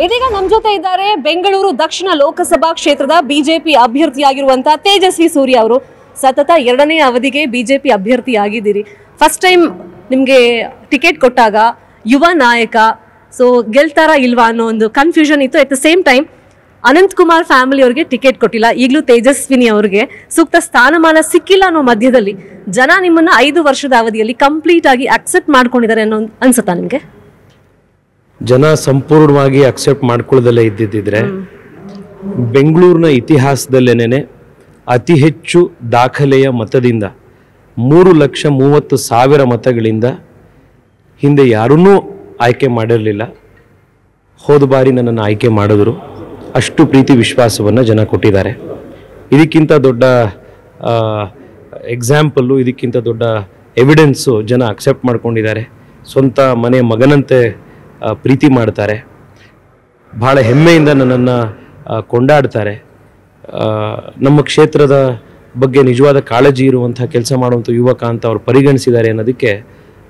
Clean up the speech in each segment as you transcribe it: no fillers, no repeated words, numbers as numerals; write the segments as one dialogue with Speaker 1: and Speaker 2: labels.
Speaker 1: ಇದೀಗ ನಮ್ಮ ಜೊತೆ ಇದ್ದಾರೆ ಬೆಂಗಳೂರು ದಕ್ಷಿಣ ಲೋಕಸಭಾ ಕ್ಷೇತ್ರದ ಬಿಜೆಪಿ ಅಭ್ಯರ್ಥಿಯಾಗಿರುವಂತಹ ತೇಜಸ್ವಿ ಸೂರ್ಯ ಅವರು. ಸತತ 2ನೇ ಅವಧಿಗೆ ಬಿಜೆಪಿ ಅಭ್ಯರ್ಥಿಯಾಗಿದ್ದೀರಿ. ಫಸ್ಟ್ ಟೈಮ್ ನಿಮಗೆ ಟಿಕೆಟ್ ಕೊಟ್ಟಾಗ ಯುವ ನಾಯಕ, ಸೊ ಗೆಲ್ತಾರಾ ಇಲ್ವಾ ಅನ್ನೋ ಒಂದು ಕನ್ಫ್ಯೂಷನ್ ಇತ್ತು. At the same time Anant Kumar family ಅವರಿಗೆ ಟಿಕೆಟ್ ಕೊಟ್ಟಿಲ್ಲ, ಈಗಲೂ ತೇಜಸ್ವಿನಿ ಅವರಿಗೆ ಸೂಕ್ತ ಸ್ಥಾನಮಾನ ಸಿಕ್ಕಿಲ್ಲ ಅನ್ನೋ ಮಧ್ಯದಲ್ಲಿ ಜನ ನಿಮ್ಮನ್ನ 5 ವರ್ಷದ ಅವಧಿಯಲ್ಲಿ ಕಂಪ್ಲೀಟ್ ಆಗಿ ಅಕ್ಸೆಪ್ಟ್ ಮಾಡ್ಕೊಂಡಿದ್ದಾರೆ ಅನ್ನೋ ಅನ್ಸುತ್ತಾ ನಿಮಗೆ?
Speaker 2: ಜನ ಸಂಪೂರ್ಣವಾಗಿ ಅಕ್ಸೆಪ್ಟ್ ಮಾಡ್ಕೊಳ್ಳದಲ್ಲೇ ಇದ್ದಿದ್ದರೆ ಬೆಂಗಳೂರಿನ ಇತಿಹಾಸದಲ್ಲೇನೆ ಅತಿ ಹೆಚ್ಚು ದಾಖಲೆಯ ಮತದಿಂದ 3,30,000 ಮತಗಳಿಂದ ಹಿಂದೆ ಯಾರನ್ನೂ ಆಯ್ಕೆ ಮಾಡಿರಲಿಲ್ಲ. ಹೋದ ಬಾರಿ ನನ್ನನ್ನು ಆಯ್ಕೆ ಮಾಡಿದ್ರು. ಅಷ್ಟು ಪ್ರೀತಿ ವಿಶ್ವಾಸವನ್ನು ಜನ ಕೊಟ್ಟಿದ್ದಾರೆ. ಇದಕ್ಕಿಂತ ದೊಡ್ಡ ಎಕ್ಸಾಂಪಲ್ಲು, ಇದಕ್ಕಿಂತ ದೊಡ್ಡ ಎವಿಡೆನ್ಸು ಜನ ಅಕ್ಸೆಪ್ಟ್ ಮಾಡ್ಕೊಂಡಿದ್ದಾರೆ. ಸ್ವಂತ ಮನೆ ಮಗನಂತೆ ಪ್ರೀತಿ ಮಾಡ್ತಾರೆ. ಭಾಳ ಹೆಮ್ಮೆಯಿಂದ ನನ್ನನ್ನು ಕೊಂಡಾಡ್ತಾರೆ. ನಮ್ಮ ಕ್ಷೇತ್ರದ ಬಗ್ಗೆ ನಿಜವಾದ ಕಾಳಜಿ ಇರುವಂಥ ಕೆಲಸ ಮಾಡುವಂಥ ಯುವಕ ಅಂತ ಅವ್ರು ಪರಿಗಣಿಸಿದ್ದಾರೆ ಅನ್ನೋದಕ್ಕೆ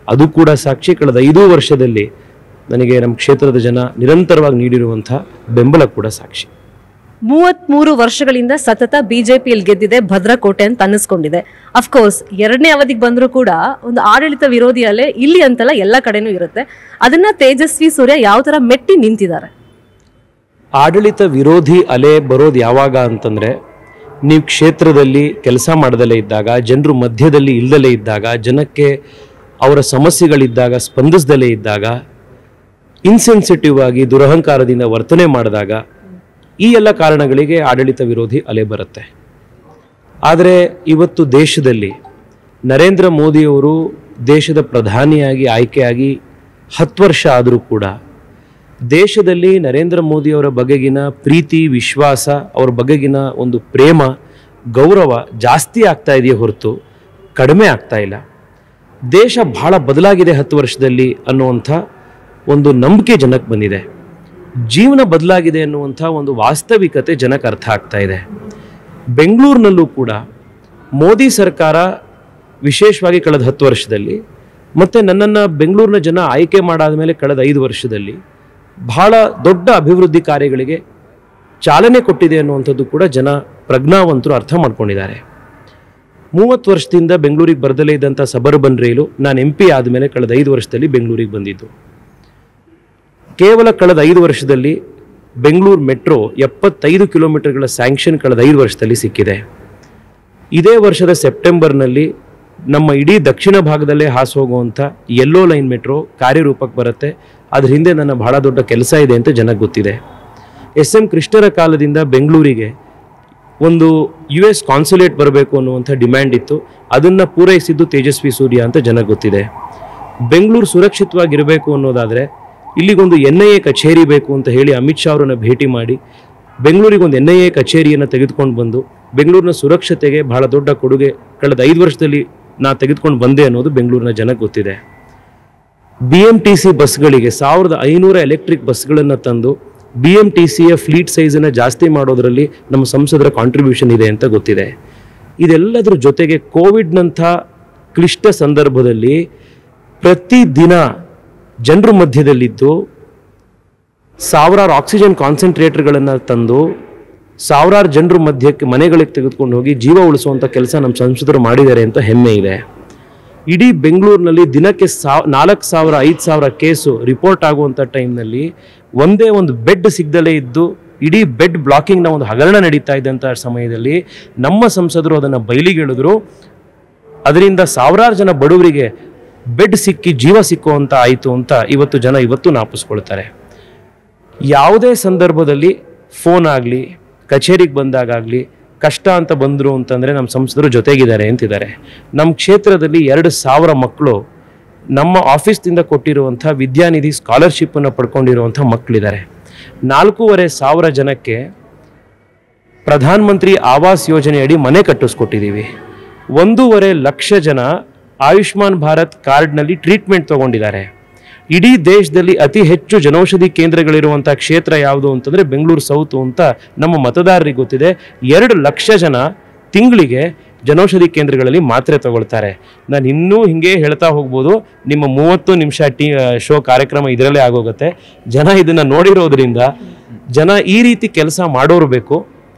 Speaker 2: ಅದು ಕೂಡ ಸಾಕ್ಷಿ. ಕಳೆದ 5 ವರ್ಷದಲ್ಲಿ ನನಗೆ ನಮ್ಮ ಕ್ಷೇತ್ರದ ಜನ ನಿರಂತರವಾಗಿ ನೀಡಿರುವಂಥ ಬೆಂಬಲ ಕೂಡ ಸಾಕ್ಷಿ.
Speaker 1: 33 ವರ್ಷಗಳಿಂದ ಸತತ ಬಿಜೆಪಿಯಲ್ಲಿ ಗೆದ್ದಿದೆ, ಭದ್ರಕೋಟೆ ಅಂತ ಅನ್ನಿಸ್ಕೊಂಡಿದೆ. ಅಫ್ಕೋರ್ಸ್ 2ನೇ ಅವಧಿಗೆ ಬಂದರೂ ಕೂಡ ಒಂದು ಆಡಳಿತ ವಿರೋಧಿ ಅಲೆ ಇಲ್ಲಿ ಅಂತಲ್ಲ ಎಲ್ಲ ಕಡೆನೂ ಇರುತ್ತೆ. ಅದನ್ನ ತೇಜಸ್ವಿ ಸೂರ್ಯ ಯಾವ ಥರ ಮೆಟ್ಟಿ ನಿಂತಿದ್ದಾರೆ?
Speaker 2: ಆಡಳಿತ ವಿರೋಧಿ ಅಲೆ ಬರೋದು ಯಾವಾಗ ಅಂತಂದರೆ, ನೀವು ಕ್ಷೇತ್ರದಲ್ಲಿ ಕೆಲಸ ಮಾಡದಲ್ಲೇ ಇದ್ದಾಗ, ಜನರು ಮಧ್ಯದಲ್ಲಿ ಇಲ್ಲದಲೇ ಇದ್ದಾಗ, ಜನಕ್ಕೆ ಅವರ ಸಮಸ್ಯೆಗಳಿದ್ದಾಗ ಸ್ಪಂದಿಸದಲ್ಲೇ ಇದ್ದಾಗ, ಇನ್ಸೆನ್ಸಿಟಿವ್ ಆಗಿ ದುರಹಂಕಾರದಿಂದ ವರ್ತನೆ ಮಾಡಿದಾಗ, ಈ ಎಲ್ಲ ಕಾರಣಗಳಿಗೆ ಆಡಳಿತ ವಿರೋಧಿ ಅಲೆ ಬರುತ್ತೆ. ಆದರೆ ಇವತ್ತು ದೇಶದಲ್ಲಿ ನರೇಂದ್ರ ಮೋದಿಯವರು ದೇಶದ ಪ್ರಧಾನಿಯಾಗಿ ಆಯ್ಕೆಯಾಗಿ 10 ವರ್ಷ ಆದರೂ ಕೂಡ ದೇಶದಲ್ಲಿ ನರೇಂದ್ರ ಮೋದಿಯವರ ಬಗೆಗಿನ ಪ್ರೀತಿ ವಿಶ್ವಾಸ, ಅವರ ಬಗೆಗಿನ ಒಂದು ಪ್ರೇಮ ಗೌರವ ಜಾಸ್ತಿ ಆಗ್ತಾ ಇದೆಯೇ ಹೊರತು ಕಡಿಮೆ ಆಗ್ತಾ ಇಲ್ಲ. ದೇಶ ಬಹಳ ಬದಲಾಗಿದೆ 10 ವರ್ಷದಲ್ಲಿ ಅನ್ನುವಂಥ ಒಂದು ನಂಬಿಕೆ ಜನಕ್ಕೆ ಬಂದಿದೆ. ಜೀವನ ಬದಲಾಗಿದೆ ಅನ್ನುವಂಥ ಒಂದು ವಾಸ್ತವಿಕತೆ ಜನಕ್ಕೆ ಅರ್ಥ ಆಗ್ತಾ ಇದೆ. ಬೆಂಗಳೂರಿನಲ್ಲೂ ಕೂಡ ಮೋದಿ ಸರ್ಕಾರ ವಿಶೇಷವಾಗಿ ಕಳೆದ 10 ವರ್ಷದಲ್ಲಿ ಮತ್ತು ನನ್ನನ್ನು ಬೆಂಗಳೂರಿನ ಜನ ಆಯ್ಕೆ ಮಾಡಾದ ಮೇಲೆ ಕಳೆದ 5 ವರ್ಷದಲ್ಲಿ ಬಹಳ ದೊಡ್ಡ ಅಭಿವೃದ್ಧಿ ಕಾರ್ಯಗಳಿಗೆ ಚಾಲನೆ ಕೊಟ್ಟಿದೆ ಅನ್ನುವಂಥದ್ದು ಕೂಡ ಜನ ಪ್ರಜ್ಞಾವಂತರು ಅರ್ಥ ಮಾಡ್ಕೊಂಡಿದ್ದಾರೆ. 30 ವರ್ಷದಿಂದ ಬೆಂಗಳೂರಿಗೆ ಬರದಲ್ಲೇ ಇದ್ದಂಥ ಸಬರ್ಬನ್ ರೈಲು ನಾನು MP ಆದಮೇಲೆ ಕಳೆದ 5 ವರ್ಷದಲ್ಲಿ ಬೆಂಗಳೂರಿಗೆ ಬಂದಿದ್ದು. ಕೇವಲ ಕಳೆದ 5 ವರ್ಷದಲ್ಲಿ ಬೆಂಗಳೂರು ಮೆಟ್ರೋ 75 ಕಿಲೋಮೀಟರ್ಗಳ ಸ್ಯಾಂಕ್ಷನ್ ಕಳೆದ 5 ವರ್ಷದಲ್ಲಿ ಸಿಕ್ಕಿದೆ. ಇದೇ ವರ್ಷದ ಸೆಪ್ಟೆಂಬರ್ನಲ್ಲಿ ನಮ್ಮ ಇಡೀ ದಕ್ಷಿಣ ಭಾಗದಲ್ಲೇ ಹಾಸು ಹೋಗುವಂಥ ಯೆಲ್ಲೋ ಲೈನ್ ಮೆಟ್ರೋ ಕಾರ್ಯರೂಪಕ್ಕೆ ಬರುತ್ತೆ. ಅದ್ರ ಹಿಂದೆ ನನ್ನ ಬಹಳ ದೊಡ್ಡ ಕೆಲಸ ಇದೆ ಅಂತ ಜನಕ್ಕೆ ಗೊತ್ತಿದೆ. SM ಕೃಷ್ಣರ ಕಾಲದಿಂದ ಬೆಂಗಳೂರಿಗೆ ಒಂದು US ಕಾನ್ಸುಲೇಟ್ ಬರಬೇಕು ಅನ್ನುವಂಥ ಡಿಮ್ಯಾಂಡ್ ಇತ್ತು. ಅದನ್ನು ಪೂರೈಸಿದ್ದು ತೇಜಸ್ವಿ ಸೂರ್ಯ ಅಂತ ಜನಕ್ಕೆ ಗೊತ್ತಿದೆ. ಬೆಂಗಳೂರು ಸುರಕ್ಷಿತವಾಗಿರಬೇಕು ಅನ್ನೋದಾದರೆ ಇಲ್ಲಿಗೊಂದು NIA ಕಚೇರಿ ಬೇಕು ಅಂತ ಹೇಳಿ ಅಮಿತ್ ಶಾ ಅವರನ್ನು ಭೇಟಿ ಮಾಡಿ ಬೆಂಗಳೂರಿಗೊಂದು NIA ಕಚೇರಿಯನ್ನು ತೆಗೆದುಕೊಂಡು ಬಂದು ಬೆಂಗಳೂರಿನ ಸುರಕ್ಷತೆಗೆ ಬಹಳ ದೊಡ್ಡ ಕೊಡುಗೆ ಕಳೆದ 5 ವರ್ಷದಲ್ಲಿ ನಾ ತೆಗೆದುಕೊಂಡು ಬಂದೆ ಅನ್ನೋದು ಬೆಂಗಳೂರಿನ ಜನಕ್ಕೆ ಗೊತ್ತಿದೆ. BMTC ಬಸ್ಗಳಿಗೆ 1500 ಎಲೆಕ್ಟ್ರಿಕ್ ಬಸ್ಗಳನ್ನು ತಂದು BMTCಯ ಫ್ಲೀಟ್ ಸೈಜನ್ನು ಜಾಸ್ತಿ ಮಾಡೋದರಲ್ಲಿ ನಮ್ಮ ಸಂಸದರ ಕಾಂಟ್ರಿಬ್ಯೂಷನ್ ಇದೆ ಅಂತ ಗೊತ್ತಿದೆ. ಇದೆಲ್ಲದರ ಜೊತೆಗೆ ಕೋವಿಡ್ನಂಥ ಕ್ಲಿಷ್ಟ ಸಂದರ್ಭದಲ್ಲಿ ಪ್ರತಿದಿನ ಜನರ ಮಧ್ಯದಲ್ಲಿದ್ದು ಸಾವಿರಾರು ಆಕ್ಸಿಜನ್ ಕಾನ್ಸಂಟ್ರೇಟರ್ಗಳನ್ನು ತಂದು ಸಾವಿರಾರು ಜನರ ಮಧ್ಯಕ್ಕೆ ಮನೆಗಳಿಗೆ ತೆಗೆದುಕೊಂಡು ಹೋಗಿ ಜೀವ ಉಳಿಸುವಂಥ ಕೆಲಸ ನಮ್ಮ ಸಂಸದರು ಮಾಡಿದ್ದಾರೆ ಅಂತ ಹೆಮ್ಮೆ ಇದೆ. ಇಡೀ ಬೆಂಗಳೂರಿನಲ್ಲಿ ದಿನಕ್ಕೆ 4,000 5,000 ಕೇಸು ರಿಪೋರ್ಟ್ ಆಗುವಂಥ ಟೈಮ್ನಲ್ಲಿ ಒಂದೇ ಒಂದು ಬೆಡ್ ಸಿಗದಲೇ ಇದ್ದು ಇಡೀ ಬೆಡ್ ಬ್ಲಾಕಿಂಗ್ನ ಒಂದು ಹಗರಣ ನಡೀತಾ ಇದ್ದಂಥ ಸಮಯದಲ್ಲಿ ನಮ್ಮ ಸಂಸದರು ಅದನ್ನು ಬಯಲಿಗೆಳೆದ್ರು. ಅದರಿಂದ ಸಾವಿರಾರು ಜನ ಬಡವರಿಗೆ ಬೆಡ್ ಸಿಕ್ಕಿ ಜೀವ ಸಿಕ್ಕುವಂಥ ಆಯಿತು ಅಂತ ಜನ ಇವತ್ತು ನಾಪಿಸ್ಕೊಳ್ತಾರೆ. ಯಾವುದೇ ಸಂದರ್ಭದಲ್ಲಿ ಫೋನ್ ಆಗಲಿ ಕಚೇರಿಗೆ ಬಂದಾಗಲಿ ಕಷ್ಟ ಅಂತ ಬಂದರು ಅಂತಂದರೆ ನಮ್ಮ ಸಂಸದರು ಜೊತೆಗಿದ್ದಾರೆ ಅಂತಿದ್ದಾರೆ. ನಮ್ಮ ಕ್ಷೇತ್ರದಲ್ಲಿ 2,000 ಮಕ್ಕಳು ನಮ್ಮ ಆಫೀಸ್ನಿಂದ ಕೊಟ್ಟಿರುವಂಥ ವಿದ್ಯಾನಿಧಿ ಸ್ಕಾಲರ್ಶಿಪ್ಪನ್ನು ಪಡ್ಕೊಂಡಿರುವಂಥ ಮಕ್ಕಳಿದ್ದಾರೆ. 4,500 ಜನಕ್ಕೆ ಪ್ರಧಾನ ಮಂತ್ರಿ ಆವಾಸ್ ಯೋಜನೆಯಡಿ ಮನೆ ಕಟ್ಟಿಸ್ಕೊಟ್ಟಿದ್ದೀವಿ. 1.5 ಲಕ್ಷ ಜನ ಆಯುಷ್ಮಾನ್ ಭಾರತ್ ಕಾರ್ಡ್ನಲ್ಲಿ ಟ್ರೀಟ್ಮೆಂಟ್ ತೊಗೊಂಡಿದ್ದಾರೆ. ಇಡೀ ದೇಶದಲ್ಲಿ ಅತಿ ಹೆಚ್ಚು ಜನೌಷಧಿ ಕೇಂದ್ರಗಳಿರುವಂಥ ಕ್ಷೇತ್ರ ಯಾವುದು ಅಂತಂದರೆ ಬೆಂಗಳೂರು ಸೌತು ಅಂತ ನಮ್ಮ ಮತದಾರರಿಗೆ ಗೊತ್ತಿದೆ. 2 ಲಕ್ಷ ಜನ ತಿಂಗಳಿಗೆ ಜನೌಷಧಿ ಕೇಂದ್ರಗಳಲ್ಲಿ ಮಾತ್ರೆ ತಗೊಳ್ತಾರೆ. ನಾನು ಇನ್ನೂ ಹಿಂಗೆ ಹೇಳ್ತಾ ಹೋಗ್ಬೋದು. ನಿಮ್ಮ 30 ನಿಮಿಷ ಶೋ ಕಾರ್ಯಕ್ರಮ ಇದರಲ್ಲೇ ಆಗೋಗುತ್ತೆ. ಜನ ಇದನ್ನು ನೋಡಿರೋದ್ರಿಂದ ಜನ ಈ ರೀತಿ ಕೆಲಸ ಮಾಡೋರು ಬೇಕು.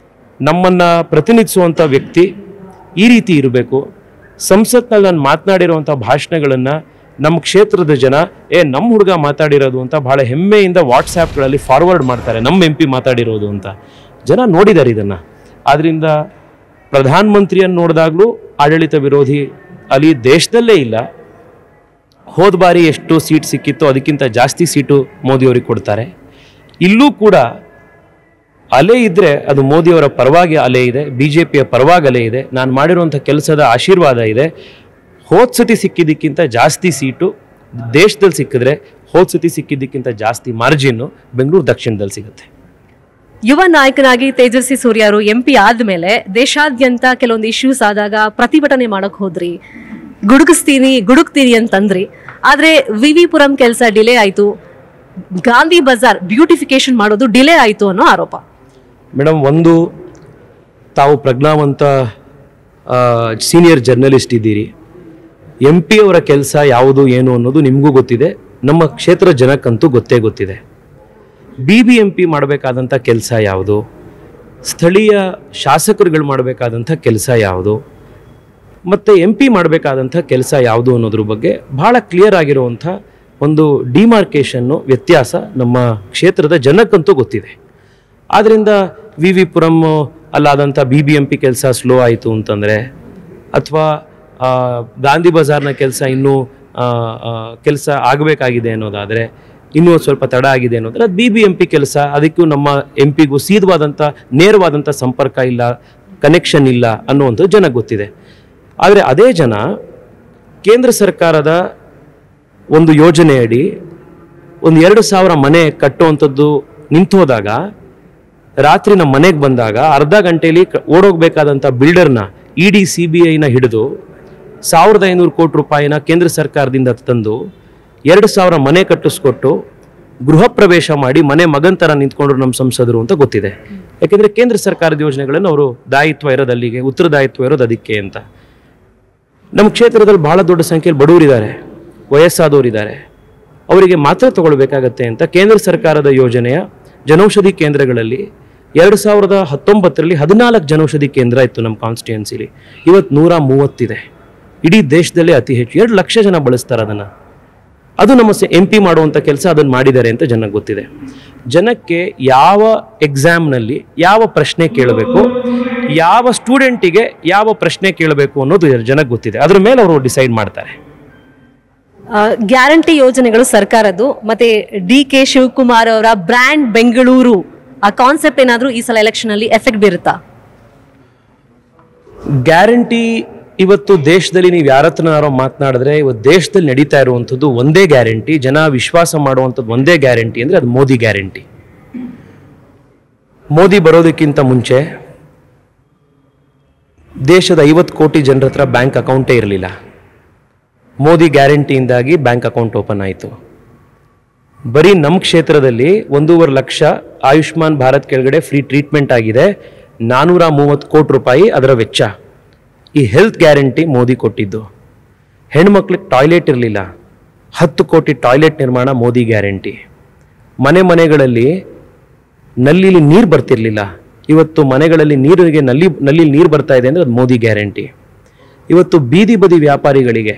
Speaker 2: ನಮ್ಮನ್ನು ಪ್ರತಿನಿಧಿಸುವಂಥ ವ್ಯಕ್ತಿ ಈ ರೀತಿ ಇರಬೇಕು. ಸಂಸತ್ನಲ್ಲಿ ನಾನು ಮಾತನಾಡಿರುವಂಥ ಭಾಷಣಗಳನ್ನು ನಮ್ಮ ಕ್ಷೇತ್ರದ ಜನ ನಮ್ಮ ಹುಡುಗ ಮಾತಾಡಿರೋದು ಅಂತ ಭಾಳ ಹೆಮ್ಮೆಯಿಂದ ವಾಟ್ಸ್ಯಾಪ್ಗಳಲ್ಲಿ ಫಾರ್ವರ್ಡ್ ಮಾಡ್ತಾರೆ, ನಮ್ಮ MP ಮಾತಾಡಿರೋದು ಅಂತ. ಜನ ನೋಡಿದ್ದಾರೆ ಇದನ್ನು. ಆದ್ದರಿಂದ ಪ್ರಧಾನಮಂತ್ರಿಯನ್ನು ನೋಡಿದಾಗಲೂ ಆಡಳಿತ ವಿರೋಧಿ ಅಲ್ಲಿ ದೇಶದಲ್ಲೇ ಇಲ್ಲ. ಹೋದ ಬಾರಿ ಎಷ್ಟು ಸೀಟ್ ಸಿಕ್ಕಿತ್ತೋ ಅದಕ್ಕಿಂತ ಜಾಸ್ತಿ ಸೀಟು ಮೋದಿಯವ್ರಿಗೆ ಕೊಡ್ತಾರೆ. ಇಲ್ಲೂ ಕೂಡ ಅಲೆ ಇದ್ದರೆ ಅದು ಮೋದಿಯವರ ಪರವಾಗಿ ಅಲೆ ಇದೆ, BJPಯ ಪರವಾಗಿ ಅಲೆ ಇದೆ. ನಾನು ಮಾಡಿರುವಂಥ ಕೆಲಸದ ಆಶೀರ್ವಾದ ಇದೆ. ಹೋದ ಸತಿ ಸಿಕ್ಕಿದ್ದಕ್ಕಿಂತ ಜಾಸ್ತಿ ಸೀಟು ದೇಶದಲ್ಲಿ ಸಿಕ್ಕಿದ್ರೆ ಹೋದ ಸತಿ ಸಿಕ್ಕಿದ್ದಕ್ಕಿಂತ ಜಾಸ್ತಿ ಮಾರ್ಜಿನ್ನು ಬೆಂಗಳೂರು ದಕ್ಷಿಣದಲ್ಲಿ ಸಿಗುತ್ತೆ.
Speaker 1: ಯುವ ನಾಯಕನಾಗಿ ತೇಜಸ್ವಿ ಸೂರ್ಯ ಅವರು MP ಆದ್ಮೇಲೆ ದೇಶಾದ್ಯಂತ ಕೆಲವೊಂದು ಇಶ್ಯೂಸ್ ಆದಾಗ ಪ್ರತಿಭಟನೆ ಮಾಡಕ್ ಹೋದ್ರಿ, ಗುಡುಕ್ತೀನಿ ಅಂತಂದ್ರಿ. ಆದ್ರೆ ವಿವಿಪುರಂ ಕೆಲಸ ಡಿಲೇ ಆಯ್ತು, ಗಾಂಧಿ ಬಜಾರ್ ಬ್ಯೂಟಿಫಿಕೇಶನ್ ಮಾಡೋದು ಡಿಲೇ ಆಯ್ತು ಅನ್ನೋ ಆರೋಪ.
Speaker 2: ಮೇಡಮ್, ಒಂದು ತಾವು ಪ್ರಜ್ಞಾವಂತ ಸೀನಿಯರ್ ಜರ್ನಲಿಸ್ಟ್ ಇದ್ದೀರಿ. MP ಅವರ ಕೆಲಸ ಯಾವುದು ಏನು ಅನ್ನೋದು ನಿಮಗೂ ಗೊತ್ತಿದೆ, ನಮ್ಮ ಕ್ಷೇತ್ರ ಜನಕ್ಕಂತೂ ಗೊತ್ತಿದೆ. BBMP ಮಾಡಬೇಕಾದಂಥ ಕೆಲಸ ಯಾವುದು, ಸ್ಥಳೀಯ ಶಾಸಕರುಗಳು ಮಾಡಬೇಕಾದಂಥ ಕೆಲಸ ಯಾವುದು, ಮತ್ತು MP ಮಾಡಬೇಕಾದಂಥ ಕೆಲಸ ಯಾವುದು ಅನ್ನೋದ್ರ ಬಗ್ಗೆ ಭಾಳ ಕ್ಲಿಯರ್ ಆಗಿರುವಂಥ ಒಂದು ಡಿಮಾರ್ಕೇಷನ್ನು ವ್ಯತ್ಯಾಸ ನಮ್ಮ ಕ್ಷೇತ್ರದ ಜನಕ್ಕಂತೂ ಗೊತ್ತಿದೆ. ಆದ್ದರಿಂದ ವಿವಿಪುರಂ ಅಲ್ಲಾದಂಥ BBMP ಕೆಲಸ ಸ್ಲೋ ಆಯಿತು ಅಂತಂದರೆ, ಅಥವಾ ಗಾಂಧಿ ಬಜಾರ್ನ ಕೆಲಸ ಇನ್ನೂ ಕೆಲಸ ಆಗಬೇಕಾಗಿದೆ ಅನ್ನೋದಾದರೆ, ಇನ್ನೂ ಸ್ವಲ್ಪ ತಡ ಆಗಿದೆ ಅನ್ನೋದ್ರೆ ಅದು BBMP ಕೆಲಸ. ಅದಕ್ಕೂ ನಮ್ಮ MPಗೂ ಸೀದವಾದಂಥ ನೇರವಾದಂಥ ಸಂಪರ್ಕ ಇಲ್ಲ, ಕನೆಕ್ಷನ್ ಇಲ್ಲ ಅನ್ನುವಂಥದ್ದು ಜನಕ್ಕೆ ಗೊತ್ತಿದೆ. ಆದರೆ ಅದೇ ಜನ ಕೇಂದ್ರ ಸರ್ಕಾರದ ಒಂದು ಯೋಜನೆಯಡಿ ಒಂದು 2,000 ಮನೆ ಕಟ್ಟುವಂಥದ್ದು ನಿಂತು ಹೋದಾಗ, ರಾತ್ರಿ ನಮ್ಮ ಮನೆಗೆ ಬಂದಾಗ ಅರ್ಧ ಗಂಟೆಯಲ್ಲಿ ಓಡೋಗ್ಬೇಕಾದಂಥ ಬಿಲ್ಡರ್ನ ED CBIನ ಹಿಡಿದು 1,500 ಕೋಟಿ ರೂಪಾಯಿನ ಕೇಂದ್ರ ಸರ್ಕಾರದಿಂದ ತಂದು 2,000 ಮನೆ ಕಟ್ಟಿಸ್ಕೊಟ್ಟು ಗೃಹ ಪ್ರವೇಶ ಮಾಡಿ ಮನೆ ಮಗನ ಥರ ನಿಂತ್ಕೊಂಡ್ರು ನಮ್ಮ ಸಂಸದರು ಅಂತ ಗೊತ್ತಿದೆ. ಯಾಕೆಂದರೆ ಕೇಂದ್ರ ಸರ್ಕಾರದ ಯೋಜನೆಗಳನ್ನು ಅವರು ದಾಯಿತ್ವ ಇರೋದು ಅಲ್ಲಿಗೆ, ಉತ್ತರದಾಯಿತ್ವ ಇರೋದು ಅದಕ್ಕೆ ಅಂತ. ನಮ್ಮ ಕ್ಷೇತ್ರದಲ್ಲಿ ಭಾಳ ದೊಡ್ಡ ಸಂಖ್ಯೆಯಲ್ಲಿ ಬಡವರಿದ್ದಾರೆ, ವಯಸ್ಸಾದವರಿದ್ದಾರೆ, ಅವರಿಗೆ ಮಾತ್ರ ತಗೊಳ್ಬೇಕಾಗತ್ತೆ ಅಂತ ಕೇಂದ್ರ ಸರ್ಕಾರದ ಯೋಜನೆಯ ಜನೌಷಧಿ ಕೇಂದ್ರಗಳಲ್ಲಿ 2019ರಲ್ಲಿ 14 ಜನೌಷಧಿ ಕೇಂದ್ರ ಇತ್ತು ನಮ್ಮ ಕಾನ್ಸ್ಟಿಟ್ಯೂನ್ಸಿಲಿ. ಇವತ್ತು 130 ಇದೆ. ಇಡೀ ದೇಶದಲ್ಲೇ ಅತಿ ಹೆಚ್ಚು 2 ಲಕ್ಷ ಜನ ಬಳಸ್ತಾರೆ ಅದನ್ನು. ಅದು ನಮ್ಮ MP ಮಾಡುವಂಥ ಕೆಲಸ ಅದನ್ನು ಮಾಡಿದ್ದಾರೆ ಅಂತ ಜನಕ್ಕೆ ಗೊತ್ತಿದೆ. ಜನಕ್ಕೆ ಯಾವ ಎಕ್ಸಾಮ್ನಲ್ಲಿ ಯಾವ ಪ್ರಶ್ನೆ ಕೇಳಬೇಕು, ಯಾವ ಸ್ಟೂಡೆಂಟಿಗೆ ಯಾವ ಪ್ರಶ್ನೆ ಕೇಳಬೇಕು ಅನ್ನೋದು ಜನಕ್ಕೆ ಗೊತ್ತಿದೆ. ಅದ್ರ ಮೇಲೆ ಅವರು ಡಿಸೈಡ್ ಮಾಡ್ತಾರೆ.
Speaker 1: ಗ್ಯಾರಂಟಿ ಯೋಜನೆಗಳು ಸರ್ಕಾರದ್ದು, ಮತ್ತೆ DK ಶಿವಕುಮಾರ್ ಅವರ ಬ್ರ್ಯಾಂಡ್ ಬೆಂಗಳೂರು ಆ ಕಾನ್ಸೆಪ್ಟ್ ಏನಾದರೂ ಈ ಸಲ ಎಲೆಕ್ಷನ್ ಅಲ್ಲಿ ಎಫೆಕ್ಟ್ ಬೀರುತ್ತಾ?
Speaker 2: ಗ್ಯಾರಂಟಿ ಇವತ್ತು ದೇಶದಲ್ಲಿ ನೀವು ಯಾರ ಹತ್ರನಾರೋ ಮಾತನಾಡಿದ್ರೆ ಇವತ್ತು ದೇಶದಲ್ಲಿ ನಡೀತಾ ಇರುವಂಥದ್ದು ಒಂದೇ ಗ್ಯಾರಂಟಿ, ಜನ ವಿಶ್ವಾಸ ಮಾಡುವಂಥದ್ದು ಒಂದೇ ಗ್ಯಾರಂಟಿ ಅಂದರೆ ಅದು ಮೋದಿ ಗ್ಯಾರಂಟಿ. ಮೋದಿ ಬರೋದಕ್ಕಿಂತ ಮುಂಚೆ ದೇಶದ 50 ಕೋಟಿ ಜನರ ಹತ್ರ ಬ್ಯಾಂಕ್ ಅಕೌಂಟೇ ಇರಲಿಲ್ಲ. ಮೋದಿ ಗ್ಯಾರಂಟಿಯಿಂದಾಗಿ ಬ್ಯಾಂಕ್ ಅಕೌಂಟ್ ಓಪನ್ ಆಯಿತು. ಬರೀ ನಮ್ಮ ಕ್ಷೇತ್ರದಲ್ಲಿ 1.5 ಲಕ್ಷ ಆಯುಷ್ಮಾನ್ ಭಾರತ್ ಕೆಳಗಡೆ ಫ್ರೀ ಟ್ರೀಟ್ಮೆಂಟ್ ಆಗಿದೆ. 430 ಕೋಟಿ ರೂಪಾಯಿ ಅದರ ವೆಚ್ಚ. ಈ ಹೆಲ್ತ್ ಗ್ಯಾರಂಟಿ ಮೋದಿ ಕೊಟ್ಟಿದ್ದು. ಹೆಣ್ಮಕ್ಳಿಗೆ ಟಾಯ್ಲೆಟ್ ಇರಲಿಲ್ಲ, 10 ಕೋಟಿ ಟಾಯ್ಲೆಟ್ ನಿರ್ಮಾಣ ಮೋದಿ ಗ್ಯಾರಂಟಿ. ಮನೆಗಳಲ್ಲಿ ನಲ್ಲಿಲಿ ನೀರು ಬರ್ತಿರ್ಲಿಲ್ಲ, ಇವತ್ತು ಮನೆಗಳಲ್ಲಿ ನಲ್ಲಿ ನೀರು ಬರ್ತಾ ಇದೆ ಅಂದರೆ ಅದು ಮೋದಿ ಗ್ಯಾರಂಟಿ. ಇವತ್ತು ಬೀದಿ ಬದಿ ವ್ಯಾಪಾರಿಗಳಿಗೆ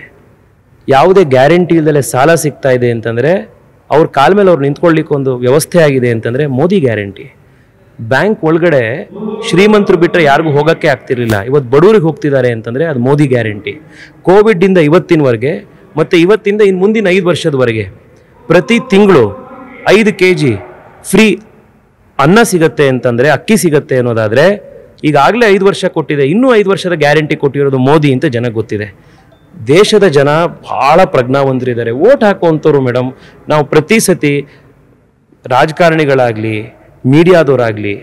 Speaker 2: ಯಾವುದೇ ಗ್ಯಾರಂಟಿ ಇಲ್ಲದೆ ಸಾಲ ಸಿಗ್ತಾ ಇದೆ ಅಂತಂದರೆ, ಅವ್ರ ಕಾಲ ಮೇಲೆ ಅವ್ರು ನಿಂತ್ಕೊಳ್ಳಿಕ್ಕೆ ಒಂದು ವ್ಯವಸ್ಥೆ ಆಗಿದೆ ಅಂತಂದರೆ ಮೋದಿ ಗ್ಯಾರಂಟಿ. ಬ್ಯಾಂಕ್ ಒಳಗಡೆ ಶ್ರೀಮಂತರು ಬಿಟ್ಟರೆ ಯಾರಿಗೂ ಹೋಗೋಕ್ಕೆ ಆಗ್ತಿರ್ಲಿಲ್ಲ, ಇವತ್ತು ಬಡವರಿಗೆ ಹೋಗ್ತಿದ್ದಾರೆ ಅಂತಂದರೆ ಅದು ಮೋದಿ ಗ್ಯಾರಂಟಿ. ಕೋವಿಡ್ಡಿಂದ ಇವತ್ತಿನವರೆಗೆ ಮತ್ತು ಇವತ್ತಿಂದ ಇನ್ನು ಮುಂದಿನ 5 ವರ್ಷದವರೆಗೆ ಪ್ರತಿ ತಿಂಗಳು 5 kg ಫ್ರೀ ಅನ್ನ ಸಿಗತ್ತೆ ಅಂತಂದರೆ, ಅಕ್ಕಿ ಸಿಗತ್ತೆ ಅನ್ನೋದಾದರೆ, ಈಗಾಗಲೇ 5 ವರ್ಷ ಕೊಟ್ಟಿದೆ, ಇನ್ನೂ 5 ವರ್ಷದ ಗ್ಯಾರಂಟಿ ಕೊಟ್ಟಿರೋದು ಮೋದಿ ಅಂತ ಜನಕ್ಕೆ ಗೊತ್ತಿದೆ. ದೇಶದ ಜನ ಭಾಳ ಪ್ರಜ್ಞಾವಂತರಿದ್ದಾರೆ, ವೋಟ್ ಹಾಕುವಂಥವ್ರು. ಮೇಡಮ್, ನಾವು ಪ್ರತಿ ಸತಿ ರಾಜಕಾರಣಿಗಳಾಗಲಿ ಮೀಡಿಯಾದವರಾಗಲಿ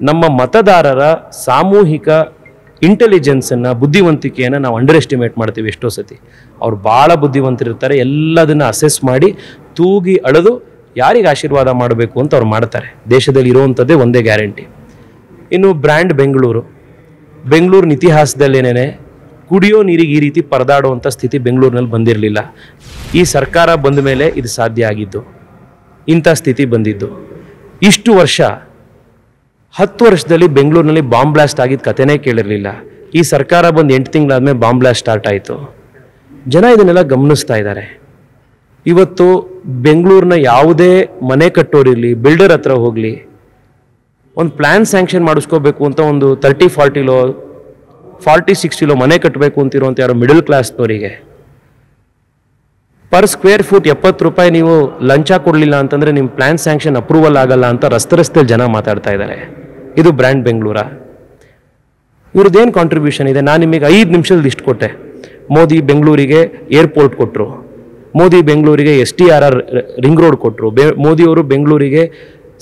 Speaker 2: ನಮ್ಮ ಮತದಾರರ ಸಾಮೂಹಿಕ ಇಂಟೆಲಿಜೆನ್ಸನ್ನು, ಬುದ್ಧಿವಂತಿಕೆಯನ್ನು ನಾವು ಅಂಡರ್ ಎಸ್ಟಿಮೇಟ್ ಮಾಡ್ತೀವಿ ಎಷ್ಟೋ ಸತಿ. ಅವ್ರು ಭಾಳ ಬುದ್ಧಿವಂತರಿರ್ತಾರೆ, ಎಲ್ಲದನ್ನು ಅಸೆಸ್ ಮಾಡಿ ತೂಗಿ ಅಳೆದು ಯಾರಿಗೆ ಆಶೀರ್ವಾದ ಮಾಡಬೇಕು ಅಂತ ಅವ್ರು ಮಾಡ್ತಾರೆ. ದೇಶದಲ್ಲಿ ಇರುವಂಥದ್ದೇ ಒಂದೇ ಗ್ಯಾರಂಟಿ. ಇನ್ನು ಬ್ರ್ಯಾಂಡ್ ಬೆಂಗಳೂರಿನ ಇತಿಹಾಸದಲ್ಲೇನೇ ಕುಡಿಯೋ ನೀರಿಗೆ ಈ ರೀತಿ ಪರದಾಡುವಂಥ ಸ್ಥಿತಿ ಬೆಂಗಳೂರಿನಲ್ಲಿ ಬಂದಿರಲಿಲ್ಲ. ಈ ಸರ್ಕಾರ ಬಂದ ಮೇಲೆ ಇದು ಸಾಧ್ಯ ಆಗಿದ್ದು, ಇಂಥ ಸ್ಥಿತಿ ಬಂದಿದ್ದು. ಇಷ್ಟು ವರ್ಷ 10 ವರ್ಷದಲ್ಲಿ ಬೆಂಗಳೂರಿನಲ್ಲಿ ಬಾಂಬ್ ಬ್ಲಾಸ್ಟ್ ಆಗಿದ್ದ ಕಥೆನೇ ಕೇಳಿರಲಿಲ್ಲ. ಈ ಸರ್ಕಾರ ಬಂದು 8 ತಿಂಗಳಾದ್ಮೇಲೆ ಬಾಂಬ್ ಬ್ಲಾಸ್ಟ್ ಸ್ಟಾರ್ಟ್ ಆಯಿತು. ಜನ ಇದನ್ನೆಲ್ಲ ಗಮನಿಸ್ತಾ ಇದ್ದಾರೆ. ಇವತ್ತು ಬೆಂಗಳೂರಿನ ಯಾವುದೇ ಮನೆ ಕಟ್ಟೋರಿರಲಿ, ಬಿಲ್ಡರ್ ಹತ್ರ ಹೋಗಲಿ, ಒಂದು ಪ್ಲ್ಯಾನ್ ಸ್ಯಾಂಕ್ಷನ್ ಮಾಡಿಸ್ಕೋಬೇಕು ಅಂತ ಒಂದು 40-60 ಮನೆ ಕಟ್ಟಬೇಕು ಅಂತಿರುವಂಥ ಯಾರೋ ಮಿಡಲ್ ಕ್ಲಾಸ್ನವರಿಗೆ ಪರ್ ಸ್ಕ್ವೇರ್ ಫುಟ್ 70 ರೂಪಾಯಿ ನೀವು ಲಂಚ ಕೊಡಲಿಲ್ಲ ಅಂತಂದರೆ ನಿಮ್ಮ ಪ್ಲ್ಯಾನ್ ಸ್ಯಾಂಕ್ಷನ್ ಅಪ್ರೂವಲ್ ಆಗಲ್ಲ ಅಂತ ರಸ್ತೆ ಜನ ಮಾತಾಡ್ತಾ ಇದ್ದಾರೆ. ಇದು ಬ್ರ್ಯಾಂಡ್ ಬೆಂಗಳೂರ? ಇವ್ರದ್ದೇನು ಕಾಂಟ್ರಿಬ್ಯೂಷನ್ ಇದೆ? ನಾನು ನಿಮಗೆ 5 ನಿಮಿಷದಲ್ಲಿ ಲಿಸ್ಟ್ ಕೊಟ್ಟೆ. ಮೋದಿ ಬೆಂಗಳೂರಿಗೆ ಏರ್ಪೋರ್ಟ್ ಕೊಟ್ಟರು, ಮೋದಿ ಬೆಂಗಳೂರಿಗೆ STRR ರಿಂಗ್ ರೋಡ್ ಕೊಟ್ಟರು, ಮೋದಿಯವರು ಬೆಂಗಳೂರಿಗೆ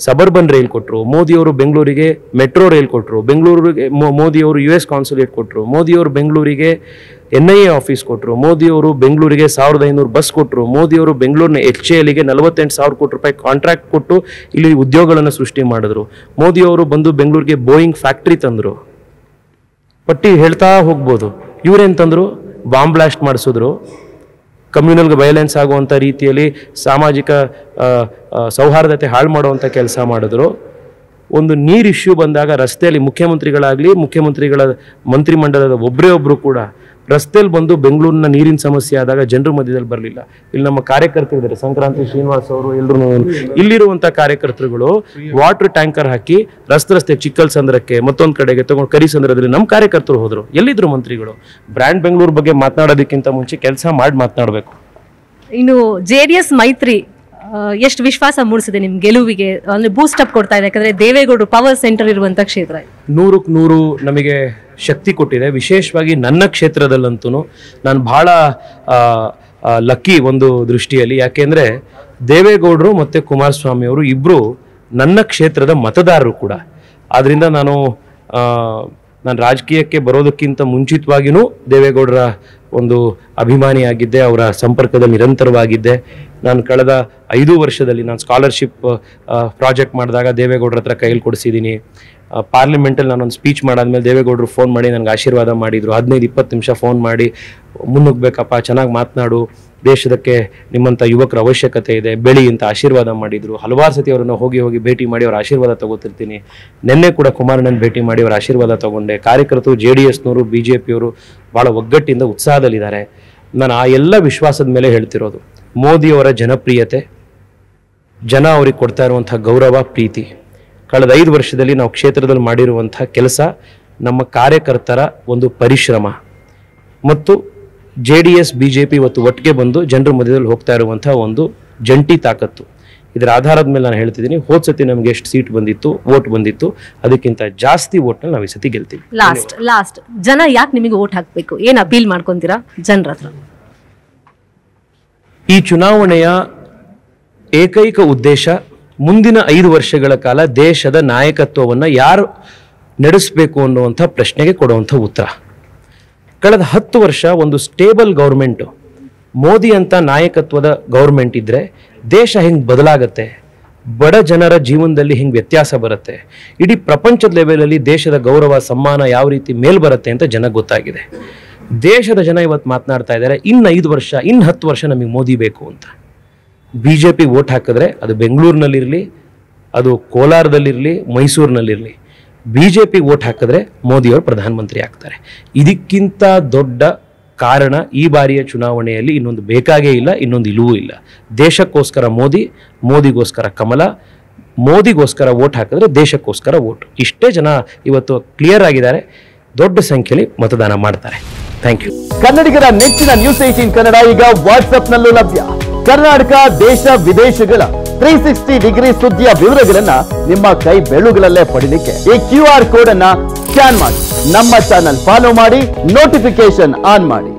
Speaker 2: ಸಬರ್ಬನ್ ರೈಲ್ ಕೊಟ್ಟರು, ಮೋದಿಯವರು ಬೆಂಗಳೂರಿಗೆ ಮೆಟ್ರೋ ರೈಲ್ ಕೊಟ್ಟರು, ಬೆಂಗಳೂರಿಗೆ ಮೋದಿಯವರು US ಕಾನ್ಸುಲೇಟ್ ಕೊಟ್ಟರು, ಮೋದಿಯವರು ಬೆಂಗಳೂರಿಗೆ NIA ಆಫೀಸ್ ಕೊಟ್ಟರು, ಮೋದಿಯವರು ಬೆಂಗಳೂರಿಗೆ 1500 ಬಸ್ ಕೊಟ್ಟರು, ಮೋದಿಯವರು ಬೆಂಗಳೂರಿನ HALಗೆ 48,000 ಕೋಟಿ ರೂಪಾಯಿ ಕಾಂಟ್ರಾಕ್ಟ್ ಕೊಟ್ಟು ಇಲ್ಲಿ ಉದ್ಯೋಗಗಳನ್ನು ಸೃಷ್ಟಿ ಮಾಡಿದ್ರು, ಮೋದಿಯವರು ಬಂದು ಬೆಂಗಳೂರಿಗೆ ಬೋಯಿಂಗ್ ಫ್ಯಾಕ್ಟ್ರಿ ತಂದರು. ಪಟ್ಟಿ ಹೇಳ್ತಾ ಹೋಗ್ಬೋದು. ಇವರೇನು ತಂದರು? ಬಾಂಬ್ ಬ್ಲಾಸ್ಟ್ ಮಾಡಿಸಿದ್ರು, ಕಮ್ಯುನಲ್ಗೆ ವೈಲೆನ್ಸ್ ಆಗುವಂಥ ರೀತಿಯಲ್ಲಿ ಸಾಮಾಜಿಕ ಸೌಹಾರ್ದತೆ ಹಾಳು ಮಾಡುವಂಥ ಕೆಲಸ ಮಾಡಿದ್ರು. ಒಂದು ನೀರು ಇಶ್ಯೂ ಬಂದಾಗ ರಸ್ತೆಯಲ್ಲಿ ಮುಖ್ಯಮಂತ್ರಿಗಳ ಮಂತ್ರಿಮಂಡಲದ ಒಬ್ಬರು ಕೂಡ ರಸ್ತೆಯಲ್ಲಿ ಬಂದು ಬೆಂಗಳೂರಿನ ನೀರಿನ ಸಮಸ್ಯೆ ಆದಾಗ ಜನರ ಮಧ್ಯದಲ್ಲಿ ಬರಲಿಲ್ಲ. ಇಲ್ಲಿ ನಮ್ಮ ಕಾರ್ಯಕರ್ತರಿದ್ದಾರೆ, ಸಂಕ್ರಾಂತಿ ಶ್ರೀನಿವಾಸ್ ಅವರು, ಎಲ್ಲರೂ ಇಲ್ಲಿರುವಂಥ ಕಾರ್ಯಕರ್ತರುಗಳು ವಾಟರ್ ಟ್ಯಾಂಕರ್ ಹಾಕಿ ರಸ್ತೆ ಚಿಕ್ಕಲ್ಸಂದ್ರಕ್ಕೆ ಮತ್ತೊಂದು ಕಡೆಗೆ ತಗೊಂಡು ಕರಿಸಂದ್ರದಲ್ಲಿ ನಮ್ಮ ಕಾರ್ಯಕರ್ತರು ಹೋದರು. ಎಲ್ಲಿದ್ರು ಮಂತ್ರಿಗಳು? ಬ್ರ್ಯಾಂಡ್ ಬೆಂಗಳೂರು ಬಗ್ಗೆ ಮಾತನಾಡೋದಕ್ಕಿಂತ ಮುಂಚೆ ಕೆಲಸ ಮಾಡಿ ಮಾತನಾಡಬೇಕು.
Speaker 1: ಇನ್ನು JDS ಮೈತ್ರಿ ಎಷ್ಟು ವಿಶ್ವಾಸ ಮೂಡಿಸಿದೆ ನಿಮ್ಮ ಗೆಲುವಿಗೆ? ಅಂದ್ರೆ ಬೂಸ್ಟ್ ಅಪ್ ಕೊಡ್ತಾ ಇದೆ, ಯಾಕಂದ್ರೆ ದೇವೇಗೌಡರು ಪವರ್ ಸೆಂಟರ್ ಇರುವಂತ ಕ್ಷೇತ್ರ. 100ಕ್ಕೆ
Speaker 2: 100 ನಮಗೆ ಶಕ್ತಿ ಕೊಟ್ಟಿದೆ. ವಿಶೇಷವಾಗಿ ನನ್ನ ಕ್ಷೇತ್ರದಲ್ಲಂತೂ ನಾನು ಬಹಳ ಲಕ್ಕಿ ಒಂದು ದೃಷ್ಟಿಯಲ್ಲಿ. ಯಾಕೆಂದರೆ ದೇವೇಗೌಡರು ಮತ್ತು ಕುಮಾರಸ್ವಾಮಿ ಅವರು ಇಬ್ಬರು ನನ್ನ ಕ್ಷೇತ್ರದ ಮತದಾರರು ಕೂಡ. ಆದ್ದರಿಂದ ನಾನು ರಾಜಕೀಯಕ್ಕೆ ಬರೋದಕ್ಕಿಂತ ಮುಂಚಿತವಾಗಿಯೂ ದೇವೇಗೌಡರ ಒಂದು ಅಭಿಮಾನಿಯಾಗಿದ್ದೆ, ಅವರ ಸಂಪರ್ಕದಲ್ಲಿ ನಿರಂತರವಾಗಿದ್ದೆ. ನಾನು ಕಳೆದ 5 ವರ್ಷದಲ್ಲಿ ನಾನು ಸ್ಕಾಲರ್ಶಿಪ್ ಪ್ರಾಜೆಕ್ಟ್ ಮಾಡಿದಾಗ ದೇವೇಗೌಡರ ಹತ್ರ ಕೈಯಲ್ಲಿ ಕೊಡಿಸಿದ್ದೀನಿ. ಪಾರ್ಲಿಮೆಂಟಲ್ಲಿ ನಾನೊಂದು ಸ್ಪೀಚ್ ಮಾಡಾದ್ಮೇಲೆ ದೇವೇಗೌಡರು ಫೋನ್ ಮಾಡಿ ನನಗೆ ಆಶೀರ್ವಾದ ಮಾಡಿದರು. 15-20 ನಿಮಿಷ ಫೋನ್ ಮಾಡಿ, ಮುನ್ನುಗ್ಬೇಕಪ್ಪ, ಚೆನ್ನಾಗಿ ಮಾತನಾಡು, ದೇಶದಕ್ಕೆ ನಿಮ್ಮಂಥ ಯುವಕರ ಅವಶ್ಯಕತೆ ಇದೆ, ಬೆಳಿ ಅಂತ ಆಶೀರ್ವಾದ ಮಾಡಿದರು. ಹಲವಾರು ಸತಿ ಅವರನ್ನು ಹೋಗಿ ಭೇಟಿ ಮಾಡಿ ಅವರ ಆಶೀರ್ವಾದ ತಗೋತಿರ್ತೀನಿ. ನಿನ್ನೆ ಕೂಡ ಕುಮಾರಣ್ಣನ ಭೇಟಿ ಮಾಡಿ ಅವರ ಆಶೀರ್ವಾದ ತಗೊಂಡೆ. ಕಾರ್ಯಕರ್ತರು JDSನವರು BJPಯವರು ಭಾಳ ಒಗ್ಗಟ್ಟಿಂದ ಉತ್ಸಾಹದಲ್ಲಿದ್ದಾರೆ. ನಾನು ಆ ಎಲ್ಲ ವಿಶ್ವಾಸದ ಮೇಲೆ ಹೇಳ್ತಿರೋದು. ಮೋದಿಯವರ ಜನಪ್ರಿಯತೆ, ಜನ ಅವ್ರಿಗೆ ಕೊಡ್ತಾ ಇರುವಂಥ ಗೌರವ, ಪ್ರೀತಿ, ಕಳೆದ 5 ವರ್ಷದಲ್ಲಿ ನಾವು ಕ್ಷೇತ್ರದಲ್ಲಿ ಮಾಡಿರುವಂಥ ಕೆಲಸ, ನಮ್ಮ ಕಾರ್ಯಕರ್ತರ ಒಂದು ಪರಿಶ್ರಮ ಮತ್ತು JDS BJP ಇವತ್ತು ಒಟ್ಟಿಗೆ ಬಂದು ಜನರ ಮಧ್ಯದಲ್ಲಿ ಹೋಗ್ತಾ ಇರುವಂಥ ಒಂದು ಜಂಟಿ ತಾಕತ್ತು. ಇದರ ಆಧಾರದ ಮೇಲೆ ನಾನು ಹೇಳ್ತಿದ್ದೀನಿ, ಹೋದ ಸತಿ ನಮಗೆ ಎಷ್ಟು ಸೀಟ್ ಬಂದಿತ್ತು, ವೋಟ್ ಬಂದಿತ್ತು, ಅದಕ್ಕಿಂತ ಜಾಸ್ತಿ ವೋಟ್ನಲ್ಲಿ ನಾವು ಈ ಸತಿ ಗೆಲ್ತೀವಿ.
Speaker 1: ಲಾಸ್ಟ್ ಜನ ಯಾಕೆ ನಿಮಗೆ ವೋಟ್ ಹಾಕಬೇಕು? ಏನು ಅಪೀಲ್ ಮಾಡ್ಕೊಂತೀರಾ ಜನರ ಹತ್ರ?
Speaker 2: ಈ ಚುನಾವಣೆಯ ಏಕೈಕ ಉದ್ದೇಶ ಮುಂದಿನ 5 ವರ್ಷಗಳ ಕಾಲ ದೇಶದ ನಾಯಕತ್ವವನ್ನು ಯಾರು ನಡೆಸಬೇಕು ಅನ್ನುವಂಥ ಪ್ರಶ್ನೆಗೆ ಕೊಡುವಂಥ ಉತ್ತರ. ಕಳೆದ 10 ವರ್ಷ ಒಂದು ಸ್ಟೇಬಲ್ ಗೌರ್ಮೆಂಟು, ಮೋದಿ ಅಂತ ನಾಯಕತ್ವದ ಗೌರ್ಮೆಂಟ್ ಇದ್ದರೆ ದೇಶ ಹೆಂಗೆ ಬದಲಾಗತ್ತೆ, ಬಡ ಜನರ ಜೀವನದಲ್ಲಿ ಹೆಂಗೆ ವ್ಯತ್ಯಾಸ ಬರುತ್ತೆ, ಇಡೀ ಪ್ರಪಂಚದ ಲೆವೆಲಲ್ಲಿ ದೇಶದ ಗೌರವ ಸಮ್ಮಾನ ಯಾವ ರೀತಿ ಮೇಲ್ ಬರುತ್ತೆ ಅಂತ ಜನಕ್ಕೆ ಗೊತ್ತಾಗಿದೆ. ದೇಶದ ಜನ ಇವತ್ತು ಮಾತನಾಡ್ತಾ ಇದ್ದಾರೆ, ಇನ್ನು 5 ವರ್ಷ, ಇನ್ನು 10 ವರ್ಷ ನಮಗೆ ಮೋದಿ ಬೇಕು ಅಂತ. BJP ವೋಟ್ ಹಾಕಿದ್ರೆ ಅದು ಬೆಂಗಳೂರಿನಲ್ಲಿರಲಿ, ಅದು ಕೋಲಾರದಲ್ಲಿರಲಿ, ಮೈಸೂರಿನಲ್ಲಿರಲಿ, BJP ವೋಟ್ ಹಾಕಿದ್ರೆ ಮೋದಿಯವರು ಪ್ರಧಾನಮಂತ್ರಿ ಆಗ್ತಾರೆ. ಇದಕ್ಕಿಂತ ದೊಡ್ಡ ಕಾರಣ ಈ ಬಾರಿಯ ಚುನಾವಣೆಯಲ್ಲಿ ಇನ್ನೊಂದು ಬೇಕಾಗೇ ಇಲ್ಲ, ಇನ್ನೊಂದು ಇಲ್ಲವೂ ಇಲ್ಲ. ದೇಶಕ್ಕೋಸ್ಕರ ಮೋದಿ, ಮೋದಿಗೋಸ್ಕರ ಕಮಲ, ಮೋದಿಗೋಸ್ಕರ ವೋಟ್ ಹಾಕಿದ್ರೆ ದೇಶಕ್ಕೋಸ್ಕರ ವೋಟ್. ಇಷ್ಟೇ ಜನ ಇವತ್ತು ಕ್ಲಿಯರ್ ಆಗಿದ್ದಾರೆ, ದೊಡ್ಡ ಸಂಖ್ಯೆಯಲ್ಲಿ ಮತದಾನ ಮಾಡ್ತಾರೆ. Thank you.
Speaker 3: ಕನ್ನಡಿಗರ ನೆಚ್ಚಿನ ನ್ಯೂಸ್ 18 ಕನ್ನಡ ಈಗ ವಾಟ್ಸ್ಆಪ್ನಲ್ಲೂ ಲಭ್ಯ. ಕರ್ನಾಟಕ, ದೇಶ ವಿದೇಶಗಳ 360 ಡಿಗ್ರಿ ಸುದ್ದಿಯ ವಿವರಗಳನ್ನ ನಿಮ್ಮ ಕೈ ಬೆರಳುಗಳಲ್ಲೇ ಪಡಿಲಿಕ್ಕೆ ಈ QR ಕೋಡ್ ಅನ್ನ ಸ್ಕ್ಯಾನ್ ಮಾಡಿ, ನಮ್ಮ ಚಾನಲ್ ಫಾಲೋ ಮಾಡಿ, ನೋಟಿಫಿಕೇಶನ್ ಆನ್ ಮಾಡಿ.